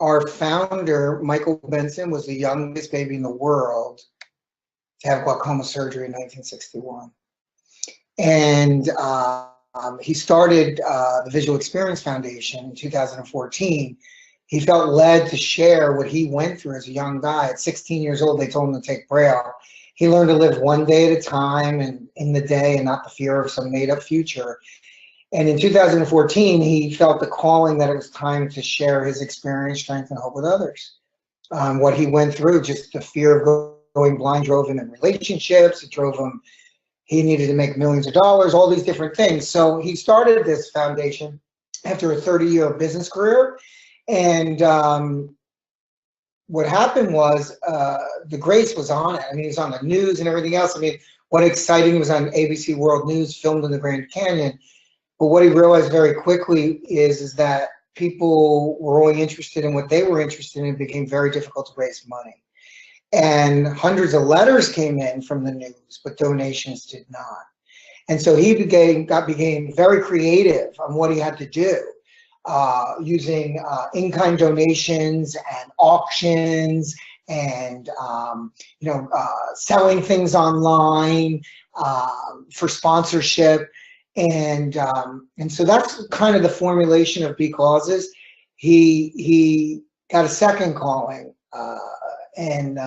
our founder, Michael Benson, was the youngest baby in the world to have glaucoma surgery in 1961. And he started the Visual Experience Foundation in 2014. He felt led to share what he went through as a young guy. At 16 years old, they told him to take Braille. He learned to live one day at a time and in the day and not the fear of some made-up future. And in 2014, he felt the calling that it was time to share his experience, strength, and hope with others. What he went through, just the fear of going blind drove him in relationships. It drove him, he needed to make millions of dollars, all these different things. So he started this foundation after a 30-year business career. And what happened was the grace was on it. I mean, he was on the news and everything else. I mean, what exciting, he was on ABC World News, filmed in the Grand Canyon. But what he realized very quickly is that people were only interested in what they were interested in. It became very difficult to raise money. And hundreds of letters came in from the news, but donations did not. And so he became very creative on what he had to do, using in-kind donations and auctions and selling things online for sponsorship. And so that's kind of the formulation of Because. He got a second calling, and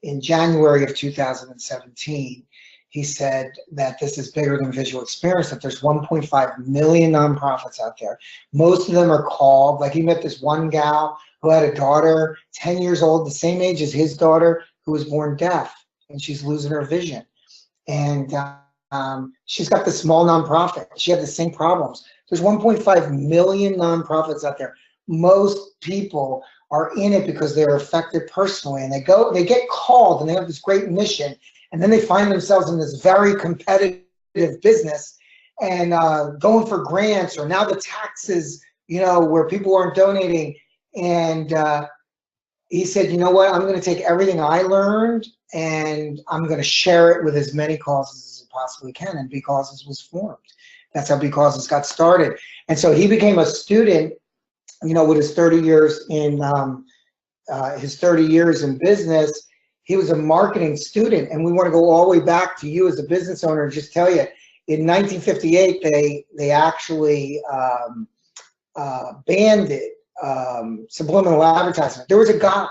in January of 2017, he said that this is bigger than visual experience, that there's 1.5 million nonprofits out there. Most of them are called, like he met this one gal who had a daughter, 10 years old, the same age as his daughter, who was born deaf, and she's losing her vision. And she's got this small nonprofit. She had the same problems. There's 1.5 million nonprofits out there. Most people are in it because they're affected personally, and they get called, and they have this great mission, and then they find themselves in this very competitive business and going for grants, or now the taxes, where people aren't donating. And he said, you know what, I'm going to take everything I learned and I'm going to share it with as many causes as I possibly can. And Because was formed. That's how Because got started. And so he became a student, with his 30 years in business. He was a marketing student, and we want to go all the way back to you as a business owner and just tell you, in 1958, they actually banned it, subliminal advertisement. There was a guy,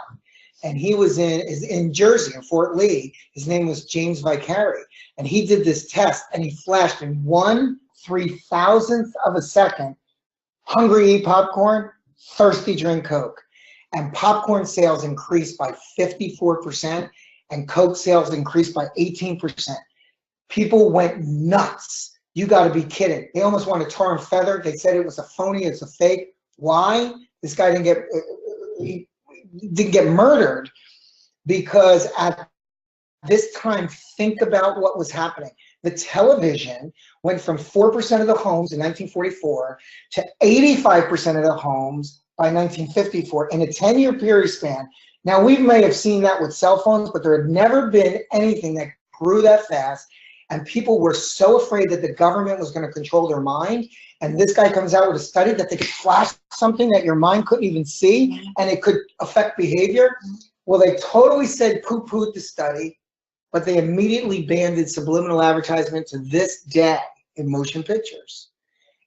and he was in Jersey, in Fort Lee. His name was James Vicari, and he did this test, and he flashed in 1/3000th of a second, hungry eat popcorn, thirsty drink Coke. And popcorn sales increased by 54%, and Coke sales increased by 18%. People went nuts. You got to be kidding. They almost wanted to tar and feather. They said it was a phony, it's a fake. Why? This guy didn't get murdered, because at this time, think about what was happening. The television went from 4% of the homes in 1944 to 85% of the homes by 1954 in a 10-year period span. Now, we may have seen that with cell phones, but there had never been anything that grew that fast. And people were so afraid that the government was going to control their mind. And this guy comes out with a study that they could flash something that your mind couldn't even see, and it could affect behavior. Well, they totally said poo-pooed the study, but they immediately banned subliminal advertisement to this day in motion pictures.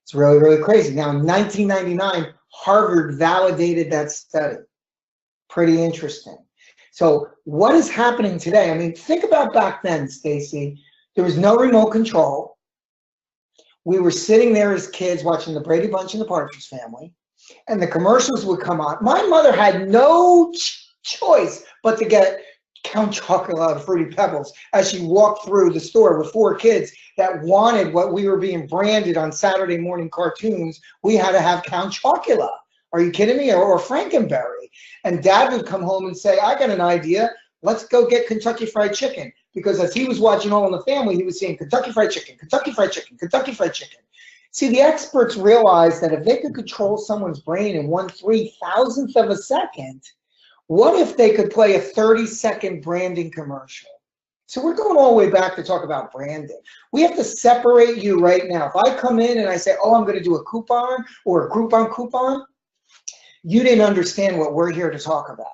It's really, really crazy. Now, in 1999, Harvard validated that study. Pretty interesting. So what is happening today? I mean, think about back then, Stacy. There was no remote control. We were sitting there as kids watching the Brady Bunch and the Partridge Family, and the commercials would come on. My mother had no choice but to get Count Chocula and Fruity Pebbles as she walked through the store with 4 kids that wanted what we were being branded on Saturday morning cartoons. We had to have Count Chocula. Are you kidding me? Or Frankenberry. And Dad would come home and say, I got an idea. Let's go get Kentucky Fried Chicken. Because as he was watching All in the Family, he was saying Kentucky Fried Chicken, Kentucky Fried Chicken, Kentucky Fried Chicken. See, the experts realized that if they could control someone's brain in 1/3000th of a second, what if they could play a 30-second branding commercial? So we're going all the way back to talk about branding. We have to separate you right now. If I come in and I say, oh, I'm going to do a coupon or a Groupon coupon, you didn't understand what we're here to talk about,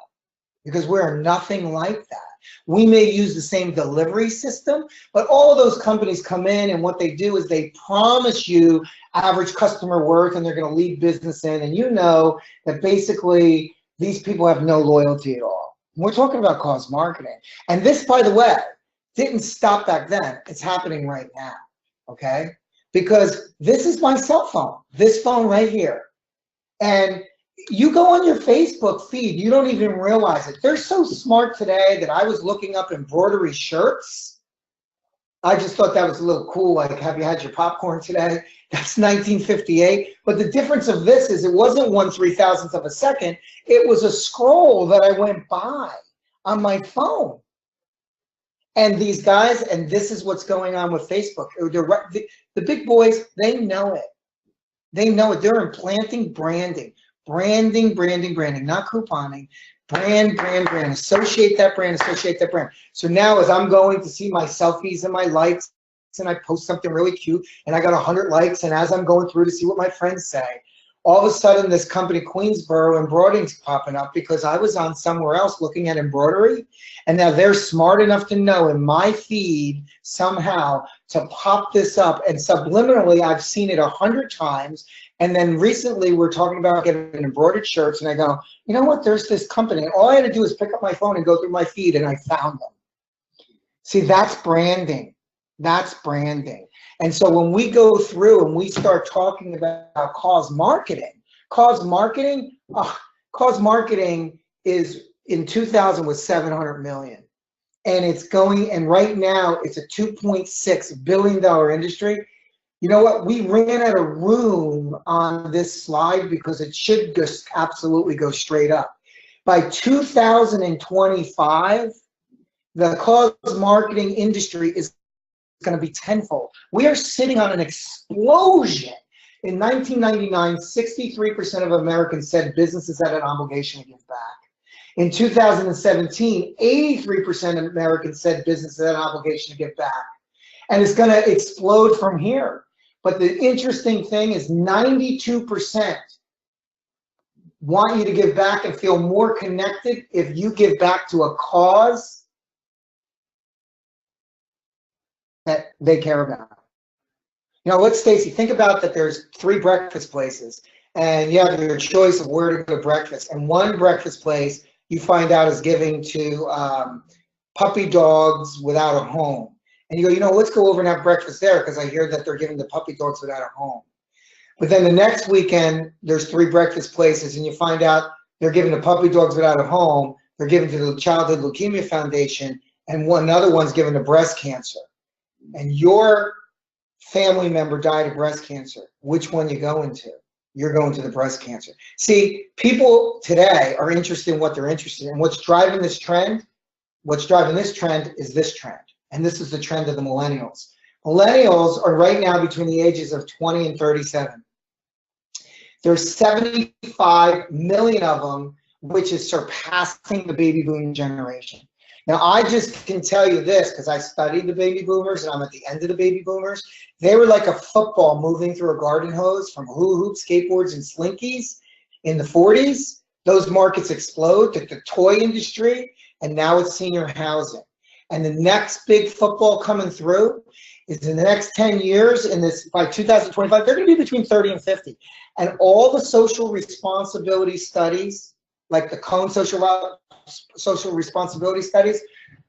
because we're nothing like that. We may use the same delivery system, but all of those companies come in and what they do is they promise you average customer worth and they're going to lead business in, and you know that basically these people have no loyalty at all. We're talking about cause marketing. And this, by the way, didn't stop back then. It's happening right now, okay? Because this is my cell phone, this phone right here. And you go on your Facebook feed, you don't even realize it. They're so smart today that I was looking up embroidery shirts. I just thought that was a little cool, like, have you had your popcorn today? That's 1958. But the difference of this is it wasn't 1/3000th of a second. It was a scroll that I went by on my phone. And these guys, and this is what's going on with Facebook. The big boys, they know it. They know it. They're implanting branding. Branding, not couponing. Brand. Associate that brand. So now as I'm going to see my selfies and my likes, and I post something really cute, and I got 100 likes, and as I'm going through to see what my friends say, all of a sudden this company, Queensboro Embroidering's popping up because I was on somewhere else looking at embroidery, and now they're smart enough to know in my feed somehow to pop this up, and subliminally I've seen it 100 times. And then recently we're talking about getting embroidered shirts, and I go, you know what, there's this company. All I had to do is pick up my phone and go through my feed, and I found them. See, that's branding. That's branding. And so when we go through and we start talking about cause marketing is in 2000 was 700 million. And it's going, and right now it's a $2.6 billion industry. You know what? We ran out of room on this slide because it should just absolutely go straight up. By 2025, the cause marketing industry is going to be tenfold. We are sitting on an explosion. In 1999, 63% of Americans said businesses had an obligation to give back. In 2017, 83% of Americans said businesses had an obligation to give back. And it's going to explode from here. But the interesting thing is 92% want you to give back and feel more connected if you give back to a cause that they care about. You know, let's Stacy, think about that there's 3 breakfast places and you have your choice of where to go to breakfast. And one breakfast place you find out is giving to puppy dogs without a home. And you go, you know, let's go over and have breakfast there because I hear that they're giving the puppy dogs without a home. But then the next weekend, there's 3 breakfast places and you find out they're giving the puppy dogs without a home, they're giving to the Childhood Leukemia Foundation, and another one's given to breast cancer. And your family member died of breast cancer. Which one you going to? You're going to the breast cancer. See, people today are interested in what they're interested in. What's driving this trend? What's driving this trend is this trend. And this is the trend of the millennials. Millennials are right now between the ages of 20 and 37. There's 75 million of them, which is surpassing the baby boom generation. Now, I just can tell you this because I studied the baby boomers and I'm at the end of the baby boomers. They were like a football moving through a garden hose from hula hoops, skateboards, and slinkies in the 40s. Those markets explode to the toy industry, and now it's senior housing. And the next big football coming through is in the next 10 years, in this by 2025, they're going to be between 30 and 50. And all the social responsibility studies, like the Cone social responsibility studies,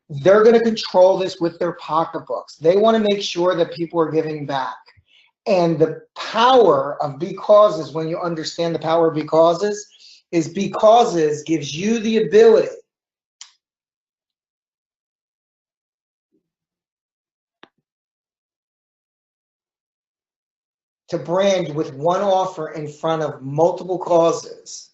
they're going to control this with their pocketbooks. They want to make sure that people are giving back. And the power of Becauses, when you understand the power of Becauses, is Becauses gives you the ability to brand with one offer in front of multiple causes